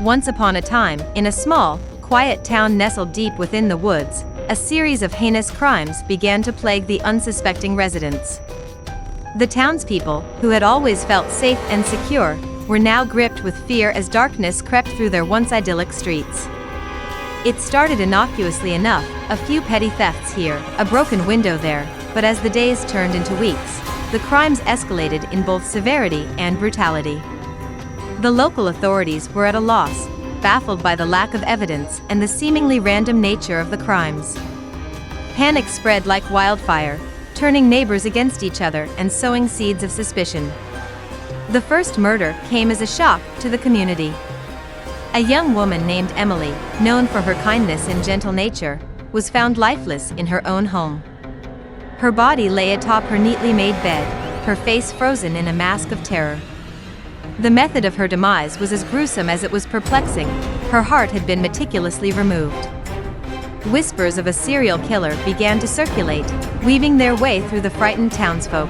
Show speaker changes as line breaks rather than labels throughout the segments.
Once upon a time, in a small, quiet town nestled deep within the woods, a series of heinous crimes began to plague the unsuspecting residents. The townspeople, who had always felt safe and secure, were now gripped with fear as darkness crept through their once idyllic streets. It started innocuously enough, a few petty thefts here, a broken window there, but as the days turned into weeks, the crimes escalated in both severity and brutality. The local authorities were at a loss, baffled by the lack of evidence and the seemingly random nature of the crimes. Panic spread like wildfire, turning neighbors against each other and sowing seeds of suspicion. The first murder came as a shock to the community. A young woman named Emily, known for her kindness and gentle nature, was found lifeless in her own home. Her body lay atop her neatly made bed, her face frozen in a mask of terror. The method of her demise was as gruesome as it was perplexing. Her heart had been meticulously removed. Whispers of a serial killer began to circulate, weaving their way through the frightened townsfolk.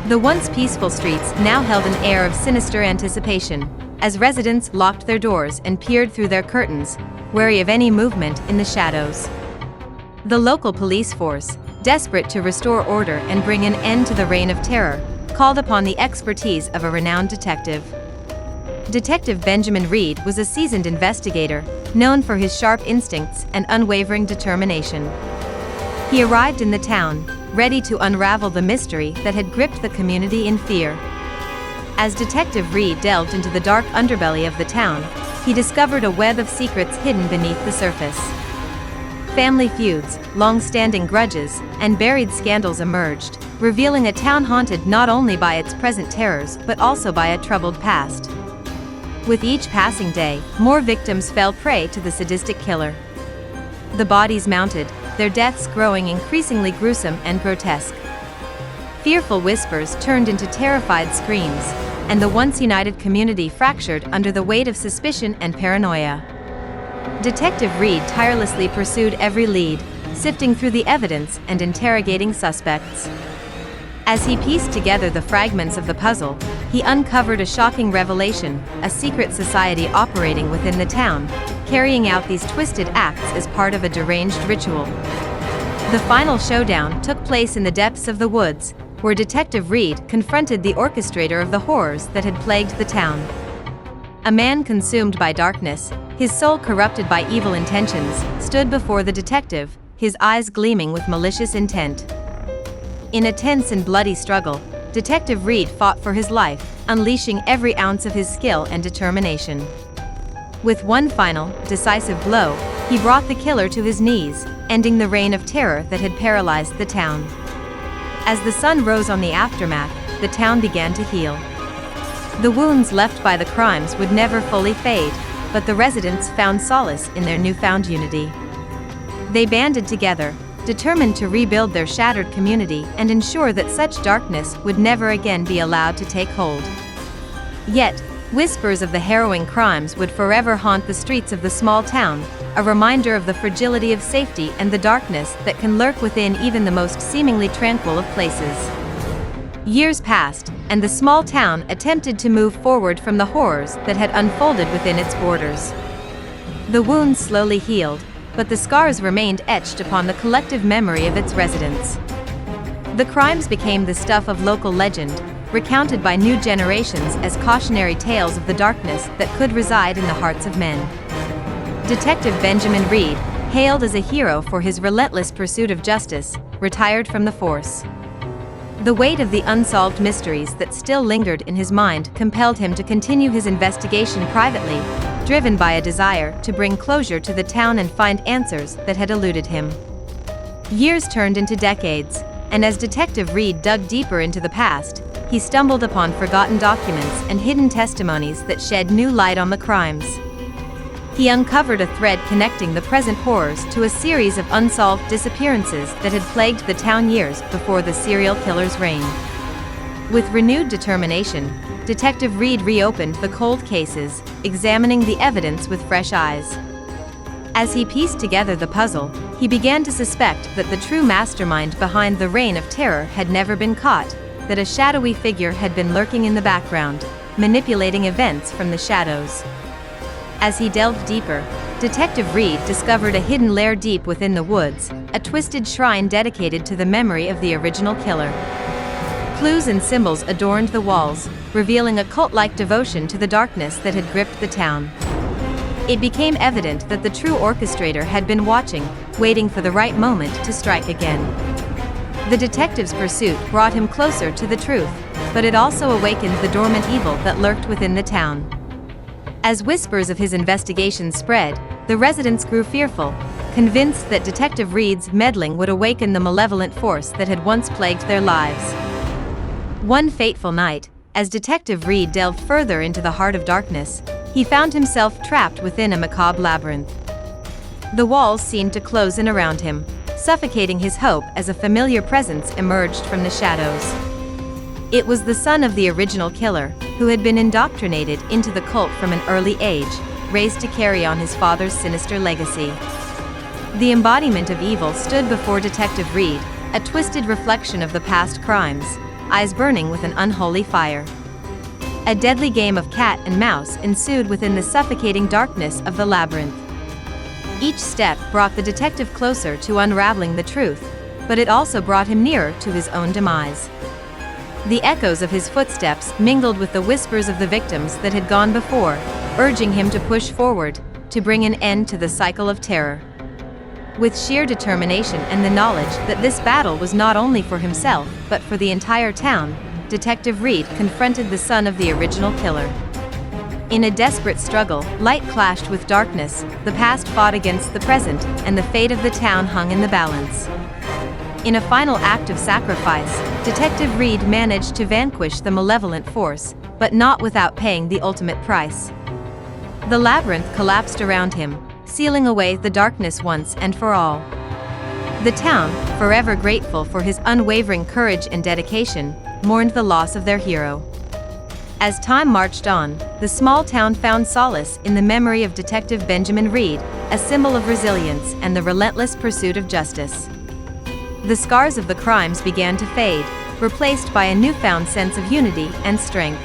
The once peaceful streets now held an air of sinister anticipation, as residents locked their doors and peered through their curtains, wary of any movement in the shadows. The local police force, desperate to restore order and bring an end to the reign of terror, called upon the expertise of a renowned detective. Detective Benjamin Reed was a seasoned investigator, known for his sharp instincts and unwavering determination. He arrived in the town, ready to unravel the mystery that had gripped the community in fear. As Detective Reed delved into the dark underbelly of the town, he discovered a web of secrets hidden beneath the surface. Family feuds, long-standing grudges, and buried scandals emerged, revealing a town haunted not only by its present terrors but also by a troubled past. With each passing day, more victims fell prey to the sadistic killer. The bodies mounted, their deaths growing increasingly gruesome and grotesque. Fearful whispers turned into terrified screams, and the once united community fractured under the weight of suspicion and paranoia. Detective Reed tirelessly pursued every lead, sifting through the evidence and interrogating suspects. As he pieced together the fragments of the puzzle, he uncovered a shocking revelation: a secret society operating within the town, carrying out these twisted acts as part of a deranged ritual. The final showdown took place in the depths of the woods, where Detective Reed confronted the orchestrator of the horrors that had plagued the town. A man consumed by darkness, his soul corrupted by evil intentions, stood before the detective, his eyes gleaming with malicious intent. In a tense and bloody struggle, Detective Reed fought for his life, unleashing every ounce of his skill and determination. With one final, decisive blow, he brought the killer to his knees, ending the reign of terror that had paralyzed the town. As the sun rose on the aftermath, the town began to heal. The wounds left by the crimes would never fully fade, but the residents found solace in their newfound unity. They banded together, determined to rebuild their shattered community and ensure that such darkness would never again be allowed to take hold. Yet, whispers of the harrowing crimes would forever haunt the streets of the small town, a reminder of the fragility of safety and the darkness that can lurk within even the most seemingly tranquil of places. Years passed, and the small town attempted to move forward from the horrors that had unfolded within its borders. The wounds slowly healed, but the scars remained etched upon the collective memory of its residents. The crimes became the stuff of local legend, recounted by new generations as cautionary tales of the darkness that could reside in the hearts of men. Detective Benjamin Reed, hailed as a hero for his relentless pursuit of justice, retired from the force. The weight of the unsolved mysteries that still lingered in his mind compelled him to continue his investigation privately, driven by a desire to bring closure to the town and find answers that had eluded him. Years turned into decades, and as Detective Reed dug deeper into the past, he stumbled upon forgotten documents and hidden testimonies that shed new light on the crimes. He uncovered a thread connecting the present horrors to a series of unsolved disappearances that had plagued the town years before the serial killer's reign. With renewed determination, Detective Reed reopened the cold cases, examining the evidence with fresh eyes. As he pieced together the puzzle, he began to suspect that the true mastermind behind the reign of terror had never been caught, that a shadowy figure had been lurking in the background, manipulating events from the shadows. As he delved deeper, Detective Reed discovered a hidden lair deep within the woods, a twisted shrine dedicated to the memory of the original killer. Clues and symbols adorned the walls, revealing a cult-like devotion to the darkness that had gripped the town. It became evident that the true orchestrator had been watching, waiting for the right moment to strike again. The detective's pursuit brought him closer to the truth, but it also awakened the dormant evil that lurked within the town. As whispers of his investigation spread, the residents grew fearful, convinced that Detective Reed's meddling would awaken the malevolent force that had once plagued their lives. One fateful night, as Detective Reed delved further into the heart of darkness, he found himself trapped within a macabre labyrinth. The walls seemed to close in around him, suffocating his hope as a familiar presence emerged from the shadows. It was the son of the original killer, who had been indoctrinated into the cult from an early age, raised to carry on his father's sinister legacy. The embodiment of evil stood before Detective Reed, a twisted reflection of the past crimes, eyes burning with an unholy fire. A deadly game of cat and mouse ensued within the suffocating darkness of the labyrinth. Each step brought the detective closer to unraveling the truth, but it also brought him nearer to his own demise. The echoes of his footsteps mingled with the whispers of the victims that had gone before, urging him to push forward, to bring an end to the cycle of terror. With sheer determination and the knowledge that this battle was not only for himself but for the entire town, Detective Reed confronted the son of the original killer. In a desperate struggle, light clashed with darkness, the past fought against the present, and the fate of the town hung in the balance. In a final act of sacrifice, Detective Reed managed to vanquish the malevolent force, but not without paying the ultimate price. The labyrinth collapsed around him, sealing away the darkness once and for all. The town, forever grateful for his unwavering courage and dedication, mourned the loss of their hero. As time marched on, the small town found solace in the memory of Detective Benjamin Reed, a symbol of resilience and the relentless pursuit of justice. The scars of the crimes began to fade, replaced by a newfound sense of unity and strength.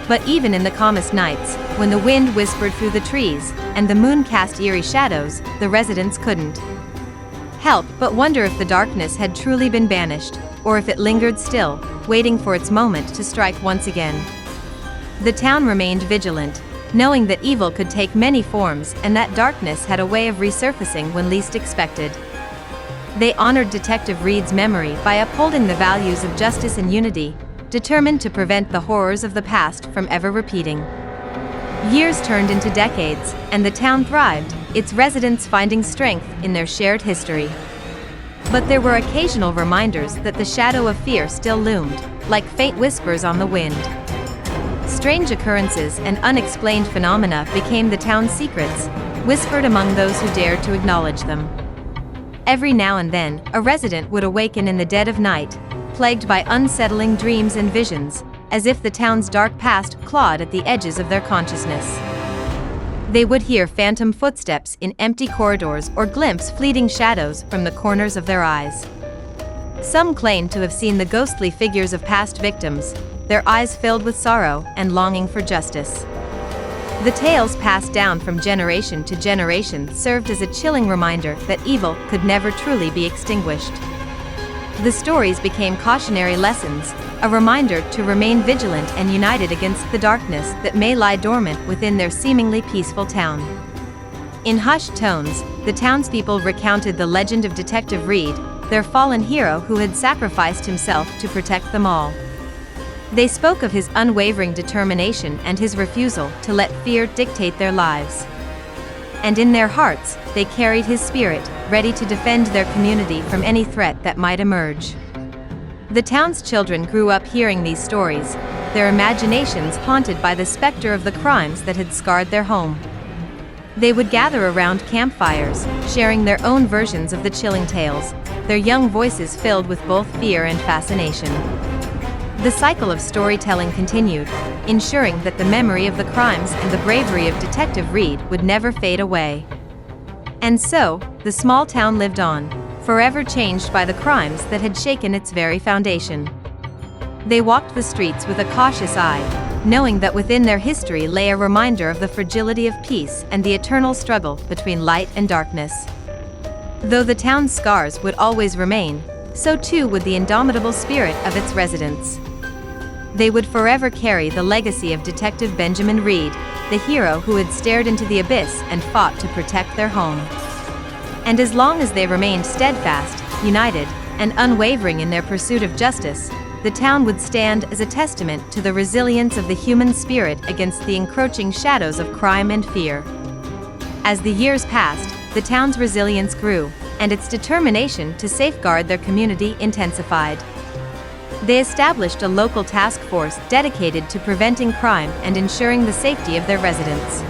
But even in the calmest nights, when the wind whispered through the trees and the moon cast eerie shadows, the residents couldn't help but wonder if the darkness had truly been banished, or if it lingered still, waiting for its moment to strike once again. The town remained vigilant, knowing that evil could take many forms and that darkness had a way of resurfacing when least expected. They honored Detective Reed's memory by upholding the values of justice and unity, determined to prevent the horrors of the past from ever repeating. Years turned into decades, and the town thrived, its residents finding strength in their shared history. But there were occasional reminders that the shadow of fear still loomed, like faint whispers on the wind. Strange occurrences and unexplained phenomena became the town's secrets, whispered among those who dared to acknowledge them. Every now and then, a resident would awaken in the dead of night, plagued by unsettling dreams and visions, as if the town's dark past clawed at the edges of their consciousness. They would hear phantom footsteps in empty corridors or glimpse fleeting shadows from the corners of their eyes. Some claimed to have seen the ghostly figures of past victims, their eyes filled with sorrow and longing for justice. The tales passed down from generation to generation served as a chilling reminder that evil could never truly be extinguished. The stories became cautionary lessons, a reminder to remain vigilant and united against the darkness that may lie dormant within their seemingly peaceful town. In hushed tones, the townspeople recounted the legend of Detective Reed, their fallen hero who had sacrificed himself to protect them all. They spoke of his unwavering determination and his refusal to let fear dictate their lives. And in their hearts, they carried his spirit, ready to defend their community from any threat that might emerge. The town's children grew up hearing these stories, their imaginations haunted by the specter of the crimes that had scarred their home. They would gather around campfires, sharing their own versions of the chilling tales, their young voices filled with both fear and fascination. The cycle of storytelling continued, ensuring that the memory of the crimes and the bravery of Detective Reed would never fade away. And so, the small town lived on, forever changed by the crimes that had shaken its very foundation. They walked the streets with a cautious eye, knowing that within their history lay a reminder of the fragility of peace and the eternal struggle between light and darkness. Though the town's scars would always remain, so too would the indomitable spirit of its residents. They would forever carry the legacy of Detective Benjamin Reed, the hero who had stared into the abyss and fought to protect their home. And as long as they remained steadfast, united, and unwavering in their pursuit of justice, the town would stand as a testament to the resilience of the human spirit against the encroaching shadows of crime and fear. As the years passed, the town's resilience grew, and its determination to safeguard their community intensified. They established a local task force dedicated to preventing crime and ensuring the safety of their residents.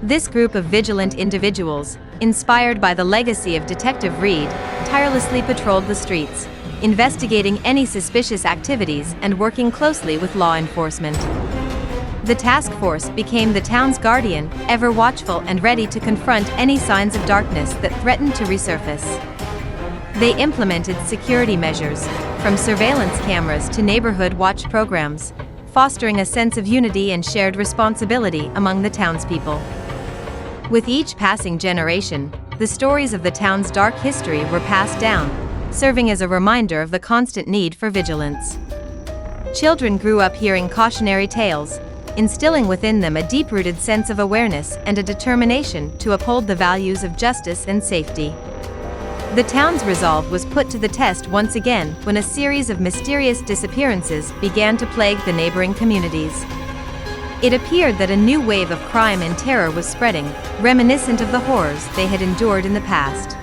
This group of vigilant individuals, inspired by the legacy of Detective Reed, tirelessly patrolled the streets, investigating any suspicious activities and working closely with law enforcement. The task force became the town's guardian, ever watchful and ready to confront any signs of darkness that threatened to resurface. They implemented security measures, from surveillance cameras to neighborhood watch programs, fostering a sense of unity and shared responsibility among the townspeople. With each passing generation, the stories of the town's dark history were passed down, serving as a reminder of the constant need for vigilance. Children grew up hearing cautionary tales, instilling within them a deep-rooted sense of awareness and a determination to uphold the values of justice and safety. The town's resolve was put to the test once again when a series of mysterious disappearances began to plague the neighboring communities. It appeared that a new wave of crime and terror was spreading, reminiscent of the horrors they had endured in the past.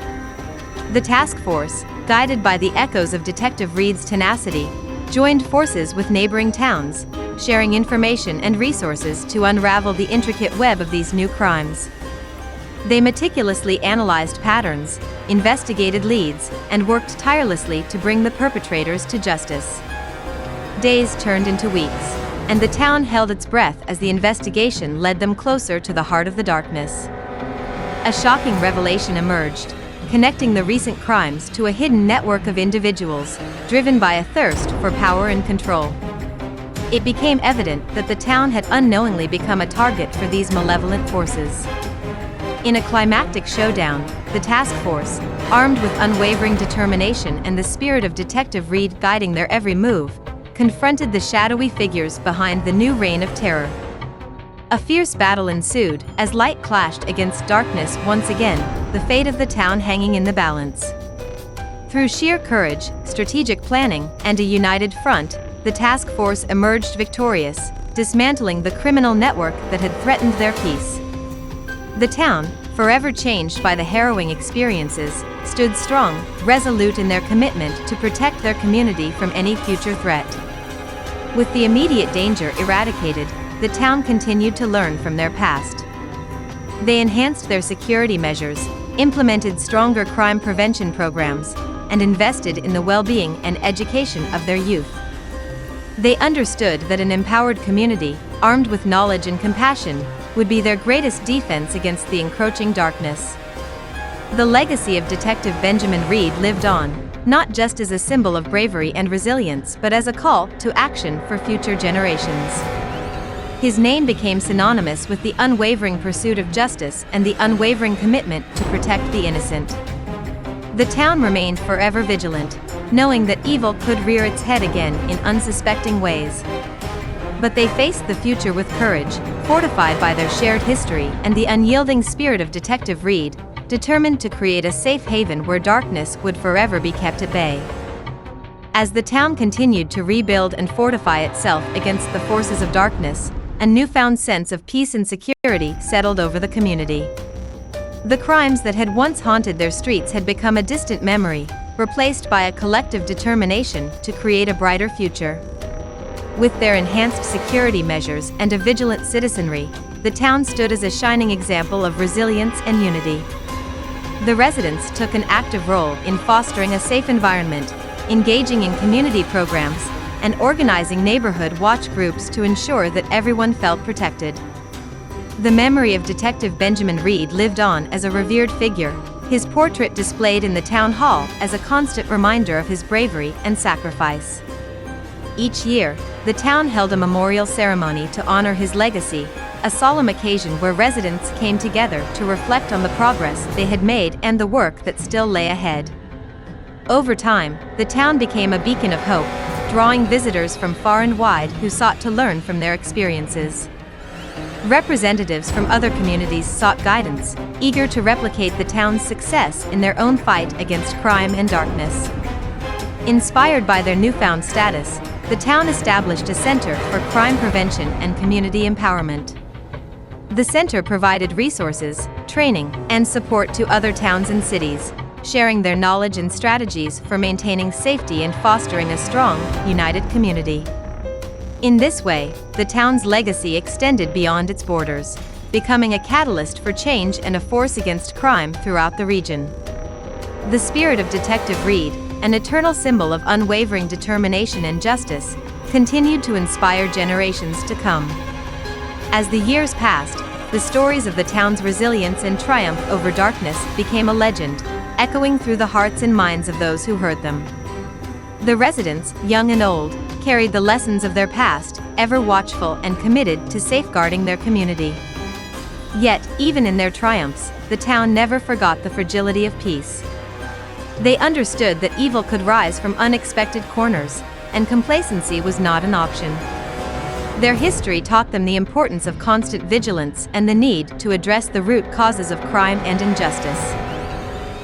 The task force, guided by the echoes of Detective Reed's tenacity, joined forces with neighboring towns, sharing information and resources to unravel the intricate web of these new crimes. They meticulously analyzed patterns, investigated leads, and worked tirelessly to bring the perpetrators to justice. Days turned into weeks, and the town held its breath as the investigation led them closer to the heart of the darkness. A shocking revelation emerged, connecting the recent crimes to a hidden network of individuals, driven by a thirst for power and control. It became evident that the town had unknowingly become a target for these malevolent forces. In a climactic showdown, the task force, armed with unwavering determination and the spirit of Detective Reed guiding their every move, confronted the shadowy figures behind the new reign of terror. A fierce battle ensued, as light clashed against darkness once again, the fate of the town hanging in the balance. Through sheer courage, strategic planning, and a united front, the task force emerged victorious, dismantling the criminal network that had threatened their peace. The town, forever changed by the harrowing experiences, stood strong, resolute in their commitment to protect their community from any future threat. With the immediate danger eradicated, the town continued to learn from their past. They enhanced their security measures, implemented stronger crime prevention programs, and invested in the well-being and education of their youth. They understood that an empowered community, armed with knowledge and compassion, would be their greatest defense against the encroaching darkness. The legacy of Detective Benjamin Reed lived on, not just as a symbol of bravery and resilience but as a call to action for future generations. His name became synonymous with the unwavering pursuit of justice and the unwavering commitment to protect the innocent. The town remained forever vigilant, knowing that evil could rear its head again in unsuspecting ways. But they faced the future with courage, fortified by their shared history and the unyielding spirit of Detective Reed, determined to create a safe haven where darkness would forever be kept at bay. As the town continued to rebuild and fortify itself against the forces of darkness, a newfound sense of peace and security settled over the community. The crimes that had once haunted their streets had become a distant memory, replaced by a collective determination to create a brighter future. With their enhanced security measures and a vigilant citizenry, the town stood as a shining example of resilience and unity. The residents took an active role in fostering a safe environment, engaging in community programs, and organizing neighborhood watch groups to ensure that everyone felt protected. The memory of Detective Benjamin Reed lived on as a revered figure, his portrait displayed in the town hall as a constant reminder of his bravery and sacrifice. Each year, the town held a memorial ceremony to honor his legacy, a solemn occasion where residents came together to reflect on the progress they had made and the work that still lay ahead. Over time, the town became a beacon of hope, drawing visitors from far and wide who sought to learn from their experiences. Representatives from other communities sought guidance, eager to replicate the town's success in their own fight against crime and darkness. Inspired by their newfound status, the town established a center for crime prevention and community empowerment. The center provided resources, training, and support to other towns and cities, sharing their knowledge and strategies for maintaining safety and fostering a strong, united community. In this way, the town's legacy extended beyond its borders, becoming a catalyst for change and a force against crime throughout the region. The spirit of Detective Reed, an eternal symbol of unwavering determination and justice, continued to inspire generations to come. As the years passed, the stories of the town's resilience and triumph over darkness became a legend, echoing through the hearts and minds of those who heard them. The residents, young and old, carried the lessons of their past, ever watchful and committed to safeguarding their community. Yet, even in their triumphs, the town never forgot the fragility of peace. They understood that evil could rise from unexpected corners, and complacency was not an option. Their history taught them the importance of constant vigilance and the need to address the root causes of crime and injustice.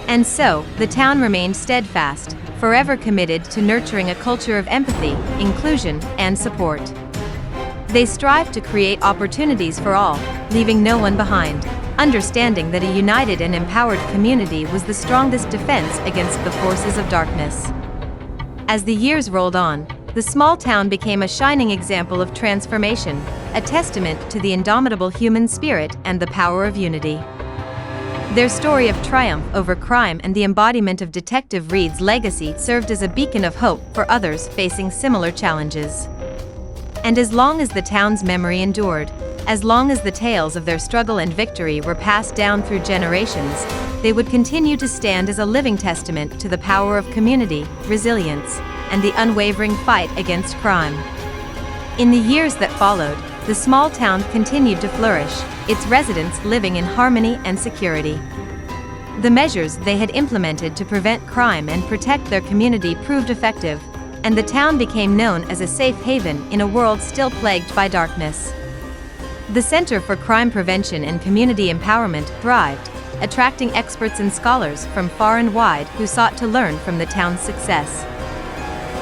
And so, the town remained steadfast, forever committed to nurturing a culture of empathy, inclusion, and support. They strived to create opportunities for all, leaving no one behind, understanding that a united and empowered community was the strongest defense against the forces of darkness. As the years rolled on, the small town became a shining example of transformation, a testament to the indomitable human spirit and the power of unity. Their story of triumph over crime and the embodiment of Detective Reed's legacy served as a beacon of hope for others facing similar challenges. And as long as the town's memory endured, as long as the tales of their struggle and victory were passed down through generations, they would continue to stand as a living testament to the power of community, resilience, and the unwavering fight against crime. In the years that followed, the small town continued to flourish, its residents living in harmony and security. The measures they had implemented to prevent crime and protect their community proved effective, and the town became known as a safe haven in a world still plagued by darkness. The Center for Crime Prevention and Community Empowerment thrived, attracting experts and scholars from far and wide who sought to learn from the town's success.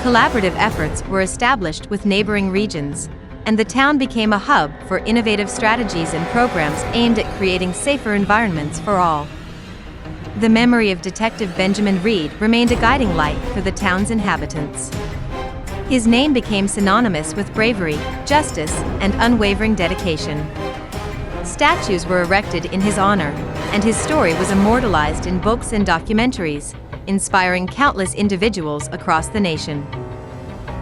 Collaborative efforts were established with neighboring regions, and the town became a hub for innovative strategies and programs aimed at creating safer environments for all. The memory of Detective Benjamin Reed remained a guiding light for the town's inhabitants. His name became synonymous with bravery, justice, and unwavering dedication. Statues were erected in his honor, and his story was immortalized in books and documentaries, inspiring countless individuals across the nation.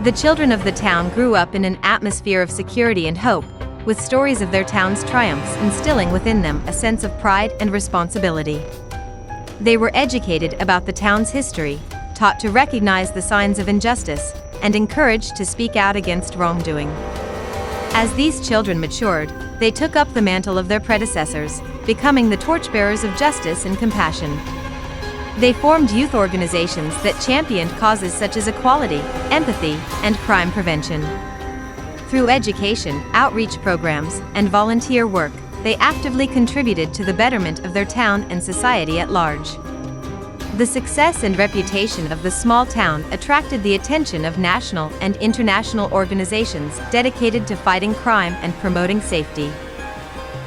The children of the town grew up in an atmosphere of security and hope, with stories of their town's triumphs instilling within them a sense of pride and responsibility. They were educated about the town's history, taught to recognize the signs of injustice, and encouraged to speak out against wrongdoing. As these children matured, they took up the mantle of their predecessors, becoming the torchbearers of justice and compassion. They formed youth organizations that championed causes such as equality, empathy, and crime prevention. Through education, outreach programs, and volunteer work, they actively contributed to the betterment of their town and society at large. The success and reputation of the small town attracted the attention of national and international organizations dedicated to fighting crime and promoting safety.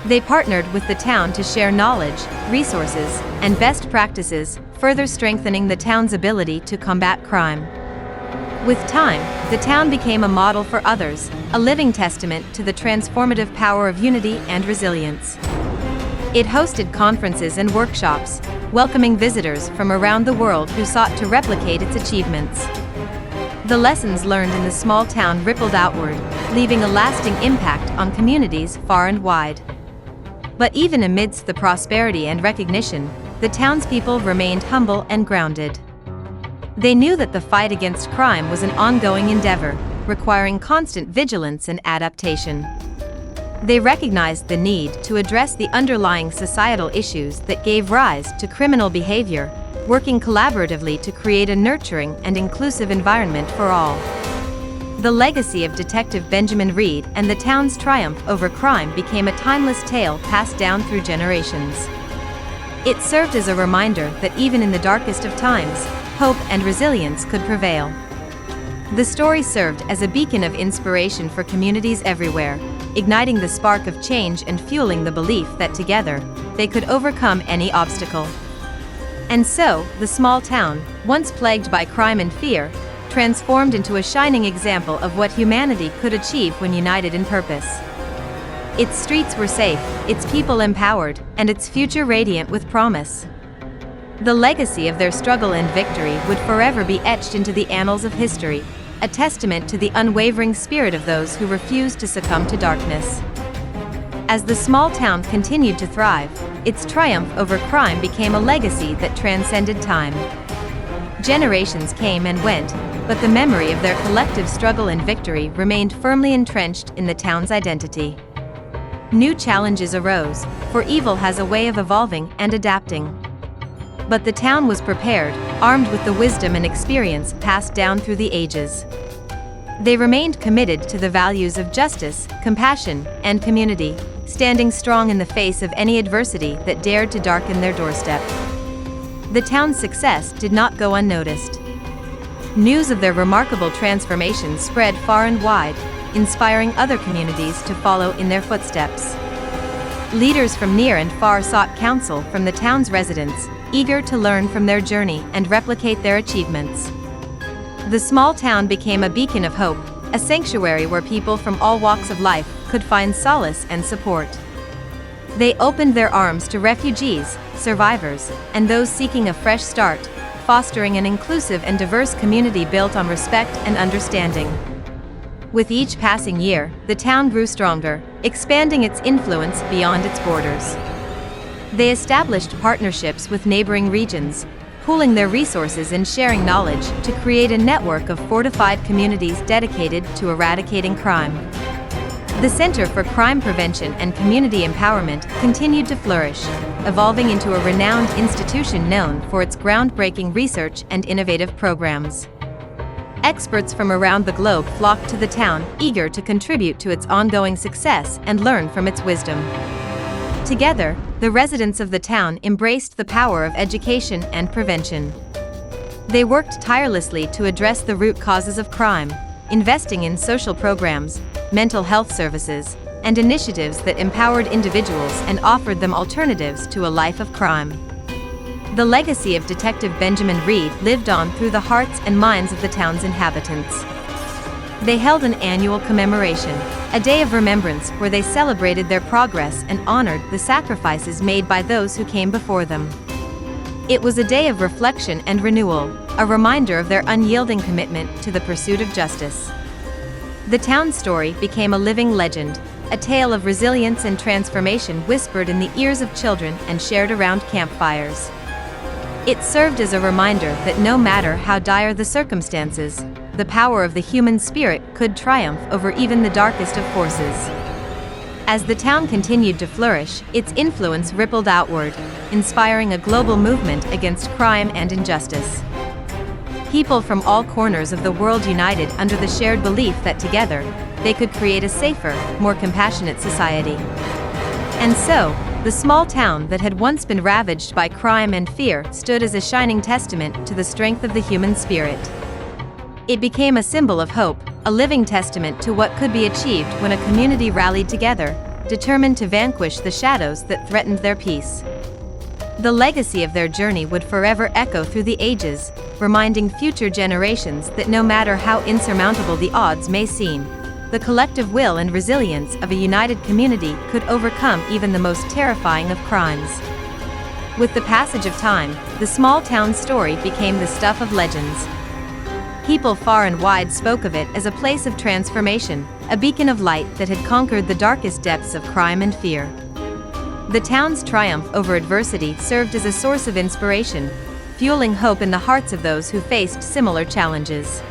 They partnered with the town to share knowledge, resources, and best practices, further strengthening the town's ability to combat crime. With time, the town became a model for others, a living testament to the transformative power of unity and resilience. It hosted conferences and workshops, welcoming visitors from around the world who sought to replicate its achievements. The lessons learned in the small town rippled outward, leaving a lasting impact on communities far and wide. But even amidst the prosperity and recognition, the townspeople remained humble and grounded. They knew that the fight against crime was an ongoing endeavor, requiring constant vigilance and adaptation. They recognized the need to address the underlying societal issues that gave rise to criminal behavior, working collaboratively to create a nurturing and inclusive environment for all. The legacy of Detective Benjamin Reed and the town's triumph over crime became a timeless tale passed down through generations. It served as a reminder that even in the darkest of times, hope and resilience could prevail. The story served as a beacon of inspiration for communities everywhere, igniting the spark of change and fueling the belief that together, they could overcome any obstacle. And so, the small town, once plagued by crime and fear, transformed into a shining example of what humanity could achieve when united in purpose. Its streets were safe, its people empowered, and its future radiant with promise. The legacy of their struggle and victory would forever be etched into the annals of history, a testament to the unwavering spirit of those who refused to succumb to darkness. As the small town continued to thrive, its triumph over crime became a legacy that transcended time. Generations came and went, but the memory of their collective struggle and victory remained firmly entrenched in the town's identity. New challenges arose, for evil has a way of evolving and adapting. But the town was prepared, armed with the wisdom and experience passed down through the ages. They remained committed to the values of justice, compassion, and community, standing strong in the face of any adversity that dared to darken their doorstep. The town's success did not go unnoticed. News of their remarkable transformation spread far and wide, inspiring other communities to follow in their footsteps. Leaders from near and far sought counsel from the town's residents, eager to learn from their journey and replicate their achievements. The small town became a beacon of hope, a sanctuary where people from all walks of life could find solace and support. They opened their arms to refugees, survivors, and those seeking a fresh start, fostering an inclusive and diverse community built on respect and understanding. With each passing year, the town grew stronger, expanding its influence beyond its borders. They established partnerships with neighboring regions, pooling their resources and sharing knowledge to create a network of fortified communities dedicated to eradicating crime. The Center for Crime Prevention and Community Empowerment continued to flourish, evolving into a renowned institution known for its groundbreaking research and innovative programs. Experts from around the globe flocked to the town, eager to contribute to its ongoing success and learn from its wisdom. Together, the residents of the town embraced the power of education and prevention. They worked tirelessly to address the root causes of crime, investing in social programs, mental health services, and initiatives that empowered individuals and offered them alternatives to a life of crime. The legacy of Detective Benjamin Reed lived on through the hearts and minds of the town's inhabitants. They held an annual commemoration, a day of remembrance where they celebrated their progress and honored the sacrifices made by those who came before them. It was a day of reflection and renewal, a reminder of their unyielding commitment to the pursuit of justice. The town's story became a living legend, a tale of resilience and transformation whispered in the ears of children and shared around campfires. It served as a reminder that no matter how dire the circumstances, the power of the human spirit could triumph over even the darkest of forces. As the town continued to flourish, its influence rippled outward, inspiring a global movement against crime and injustice. People from all corners of the world united under the shared belief that together, they could create a safer, more compassionate society. And so, the small town that had once been ravaged by crime and fear stood as a shining testament to the strength of the human spirit. It became a symbol of hope, a living testament to what could be achieved when a community rallied together, determined to vanquish the shadows that threatened their peace. The legacy of their journey would forever echo through the ages, reminding future generations that no matter how insurmountable the odds may seem, the collective will and resilience of a united community could overcome even the most terrifying of crimes. With the passage of time, the small town story became the stuff of legends. People far and wide spoke of it as a place of transformation, a beacon of light that had conquered the darkest depths of crime and fear. The town's triumph over adversity served as a source of inspiration, fueling hope in the hearts of those who faced similar challenges.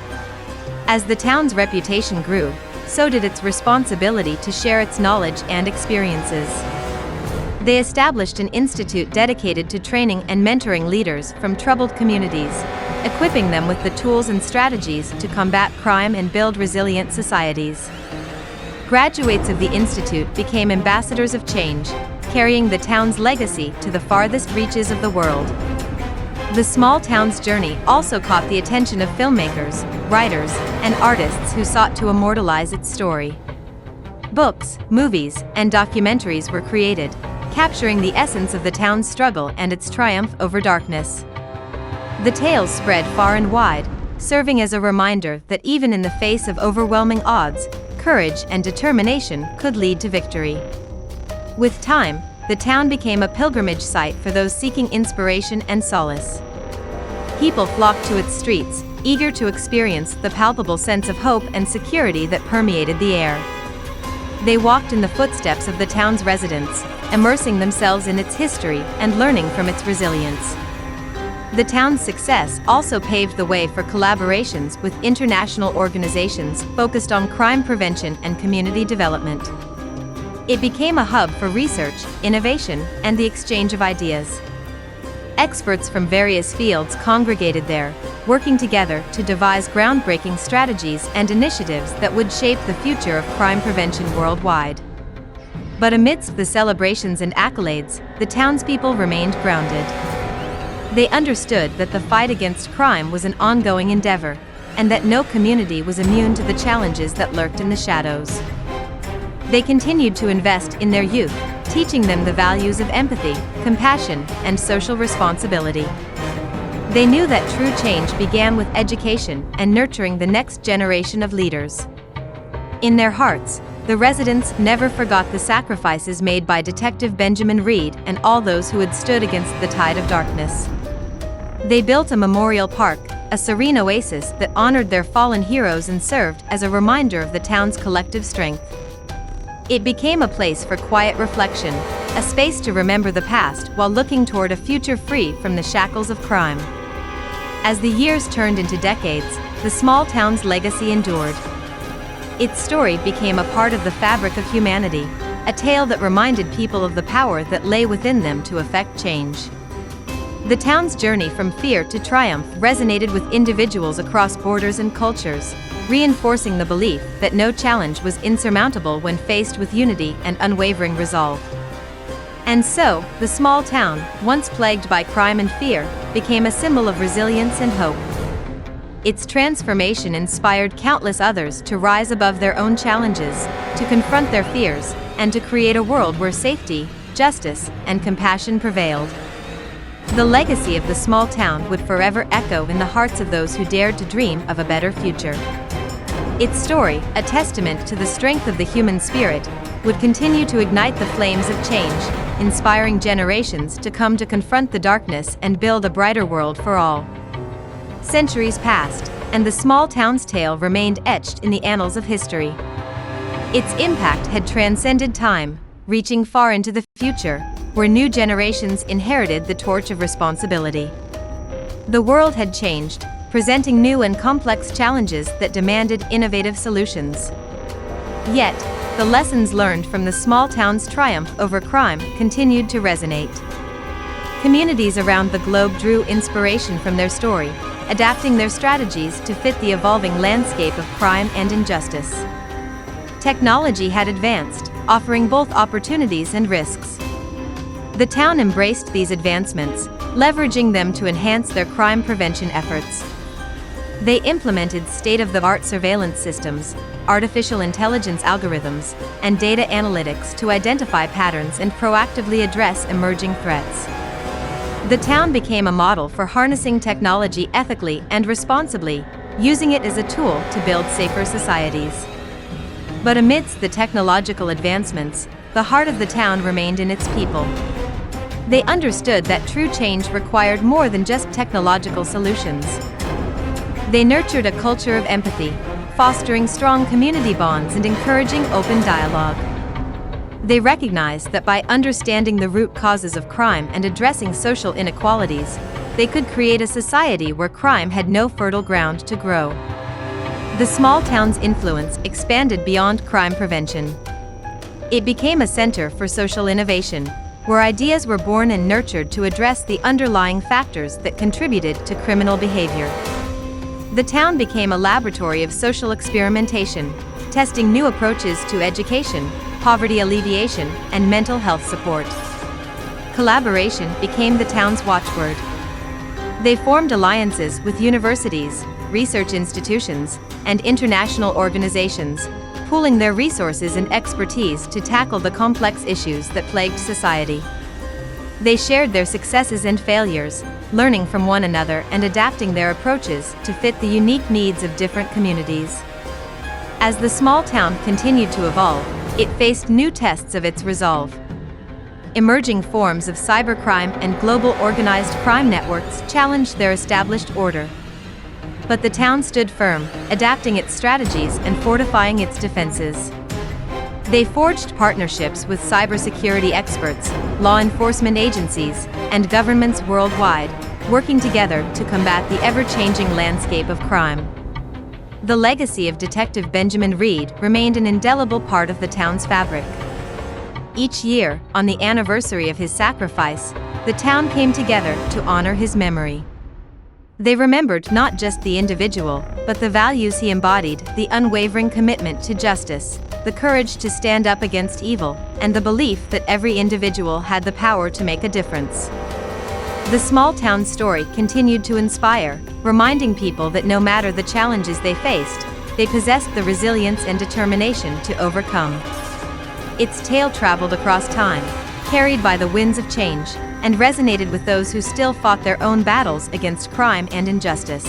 As the town's reputation grew, so did its responsibility to share its knowledge and experiences. They established an institute dedicated to training and mentoring leaders from troubled communities, equipping them with the tools and strategies to combat crime and build resilient societies. Graduates of the institute became ambassadors of change, carrying the town's legacy to the farthest reaches of the world. The small town's journey also caught the attention of filmmakers, writers, and artists who sought to immortalize its story. Books, movies, and documentaries were created, capturing the essence of the town's struggle and its triumph over darkness. The tales spread far and wide, serving as a reminder that even in the face of overwhelming odds, courage and determination could lead to victory. With time, the town became a pilgrimage site for those seeking inspiration and solace. People flocked to its streets, eager to experience the palpable sense of hope and security that permeated the air. They walked in the footsteps of the town's residents, immersing themselves in its history and learning from its resilience. The town's success also paved the way for collaborations with international organizations focused on crime prevention and community development. It became a hub for research, innovation, and the exchange of ideas. Experts from various fields congregated there, working together to devise groundbreaking strategies and initiatives that would shape the future of crime prevention worldwide. But amidst the celebrations and accolades, the townspeople remained grounded. They understood that the fight against crime was an ongoing endeavor, and that no community was immune to the challenges that lurked in the shadows. They continued to invest in their youth, teaching them the values of empathy, compassion, and social responsibility. They knew that true change began with education and nurturing the next generation of leaders. In their hearts, the residents never forgot the sacrifices made by Detective Benjamin Reed and all those who had stood against the tide of darkness. They built a memorial park, a serene oasis that honored their fallen heroes and served as a reminder of the town's collective strength. It became a place for quiet reflection, a space to remember the past while looking toward a future free from the shackles of crime. As the years turned into decades, the small town's legacy endured. Its story became a part of the fabric of humanity, a tale that reminded people of the power that lay within them to effect change. The town's journey from fear to triumph resonated with individuals across borders and cultures, reinforcing the belief that no challenge was insurmountable when faced with unity and unwavering resolve. And so, the small town, once plagued by crime and fear, became a symbol of resilience and hope. Its transformation inspired countless others to rise above their own challenges, to confront their fears, and to create a world where safety, justice, and compassion prevailed. The legacy of the small town would forever echo in the hearts of those who dared to dream of a better future. Its story, a testament to the strength of the human spirit, would continue to ignite the flames of change, inspiring generations to come to confront the darkness and build a brighter world for all. Centuries passed, and the small town's tale remained etched in the annals of history. Its impact had transcended time, reaching far into the future, where new generations inherited the torch of responsibility. The world had changed, presenting new and complex challenges that demanded innovative solutions. Yet, the lessons learned from the small town's triumph over crime continued to resonate. Communities around the globe drew inspiration from their story, adapting their strategies to fit the evolving landscape of crime and injustice. Technology had advanced, offering both opportunities and risks. The town embraced these advancements, leveraging them to enhance their crime prevention efforts. They implemented state-of-the-art surveillance systems, artificial intelligence algorithms, and data analytics to identify patterns and proactively address emerging threats. The town became a model for harnessing technology ethically and responsibly, using it as a tool to build safer societies. But amidst the technological advancements, the heart of the town remained in its people. They understood that true change required more than just technological solutions. They nurtured a culture of empathy, fostering strong community bonds and encouraging open dialogue. They recognized that by understanding the root causes of crime and addressing social inequalities, they could create a society where crime had no fertile ground to grow. The small town's influence expanded beyond crime prevention. It became a center for social innovation, where ideas were born and nurtured to address the underlying factors that contributed to criminal behavior. The town became a laboratory of social experimentation, testing new approaches to education, poverty alleviation, and mental health support. Collaboration became the town's watchword. They formed alliances with universities, research institutions, and international organizations, pooling their resources and expertise to tackle the complex issues that plagued society. They shared their successes and failures, learning from one another and adapting their approaches to fit the unique needs of different communities. As the small town continued to evolve, it faced new tests of its resolve. Emerging forms of cybercrime and global organized crime networks challenged their established order. But the town stood firm, adapting its strategies and fortifying its defenses. They forged partnerships with cybersecurity experts, law enforcement agencies, and governments worldwide, working together to combat the ever-changing landscape of crime. The legacy of Detective Benjamin Reed remained an indelible part of the town's fabric. Each year, on the anniversary of his sacrifice, the town came together to honor his memory. They remembered not just the individual, but the values he embodied: the unwavering commitment to justice, the courage to stand up against evil, and the belief that every individual had the power to make a difference. The small town story continued to inspire, reminding people that no matter the challenges they faced, they possessed the resilience and determination to overcome. Its tale traveled across time, carried by the winds of change, and resonated with those who still fought their own battles against crime and injustice.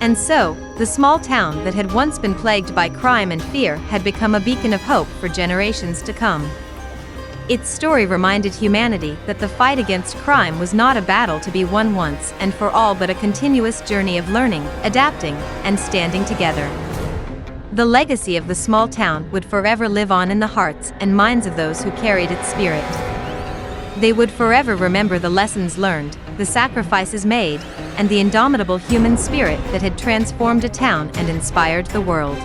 And so, the small town that had once been plagued by crime and fear had become a beacon of hope for generations to come. Its story reminded humanity that the fight against crime was not a battle to be won once and for all, but a continuous journey of learning, adapting, and standing together. The legacy of the small town would forever live on in the hearts and minds of those who carried its spirit. They would forever remember the lessons learned, the sacrifices made, and the indomitable human spirit that had transformed a town and inspired the world.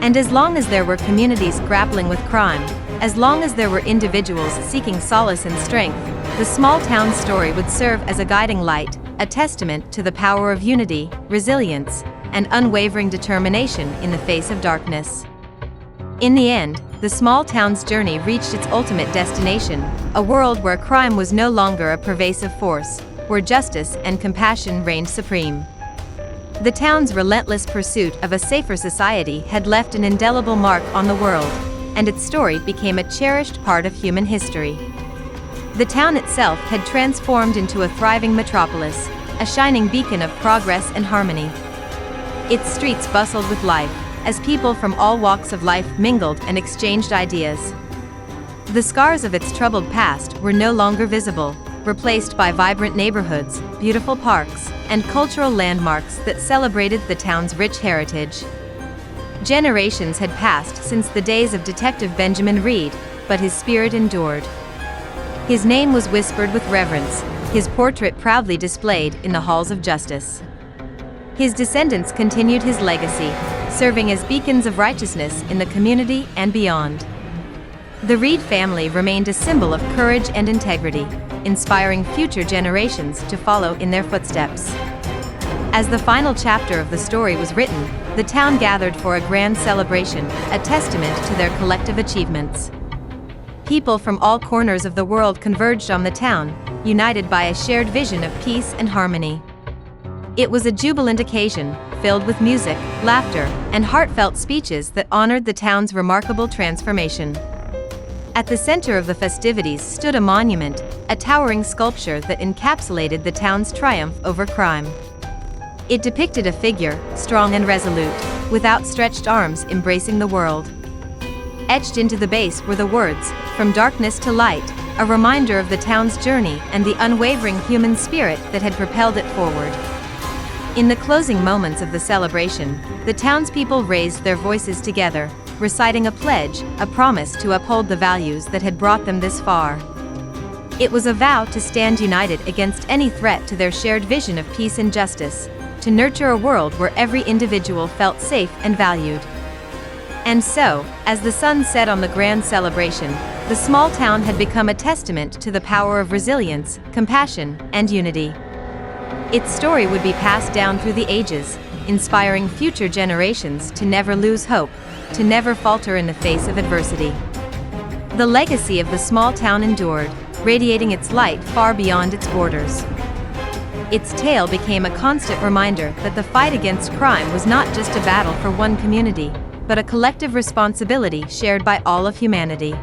And as long as there were communities grappling with crime, as long as there were individuals seeking solace and strength, the small town story would serve as a guiding light, a testament to the power of unity, resilience, and unwavering determination in the face of darkness. In the end, the small town's journey reached its ultimate destination, a world where crime was no longer a pervasive force, where justice and compassion reigned supreme. The town's relentless pursuit of a safer society had left an indelible mark on the world, and its story became a cherished part of human history. The town itself had transformed into a thriving metropolis, a shining beacon of progress and harmony. Its streets bustled with life, as people from all walks of life mingled and exchanged ideas. The scars of its troubled past were no longer visible, replaced by vibrant neighborhoods, beautiful parks, and cultural landmarks that celebrated the town's rich heritage. Generations had passed since the days of Detective Benjamin Reed, but his spirit endured. His name was whispered with reverence, his portrait proudly displayed in the halls of justice. His descendants continued his legacy, serving as beacons of righteousness in the community and beyond. The Reed family remained a symbol of courage and integrity, inspiring future generations to follow in their footsteps. As the final chapter of the story was written, the town gathered for a grand celebration, a testament to their collective achievements. People from all corners of the world converged on the town, united by a shared vision of peace and harmony. It was a jubilant occasion, filled with music, laughter, and heartfelt speeches that honored the town's remarkable transformation. At the center of the festivities stood a monument, a towering sculpture that encapsulated the town's triumph over crime. It depicted a figure, strong and resolute, with outstretched arms embracing the world. Etched into the base were the words, "From darkness to light," a reminder of the town's journey and the unwavering human spirit that had propelled it forward. In the closing moments of the celebration, the townspeople raised their voices together, reciting a pledge, a promise to uphold the values that had brought them this far. It was a vow to stand united against any threat to their shared vision of peace and justice, to nurture a world where every individual felt safe and valued. And so, as the sun set on the grand celebration, the small town had become a testament to the power of resilience, compassion, and unity. Its story would be passed down through the ages, inspiring future generations to never lose hope, to never falter in the face of adversity. The legacy of the small town endured, radiating its light far beyond its borders. Its tale became a constant reminder that the fight against crime was not just a battle for one community, but a collective responsibility shared by all of humanity.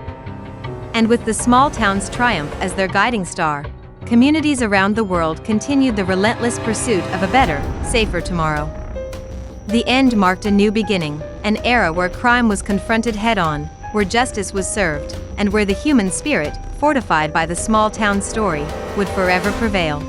And with the small town's triumph as their guiding star, communities around the world continued the relentless pursuit of a better, safer tomorrow. The end marked a new beginning, an era where crime was confronted head-on, where justice was served, and where the human spirit, fortified by the small town story, would forever prevail.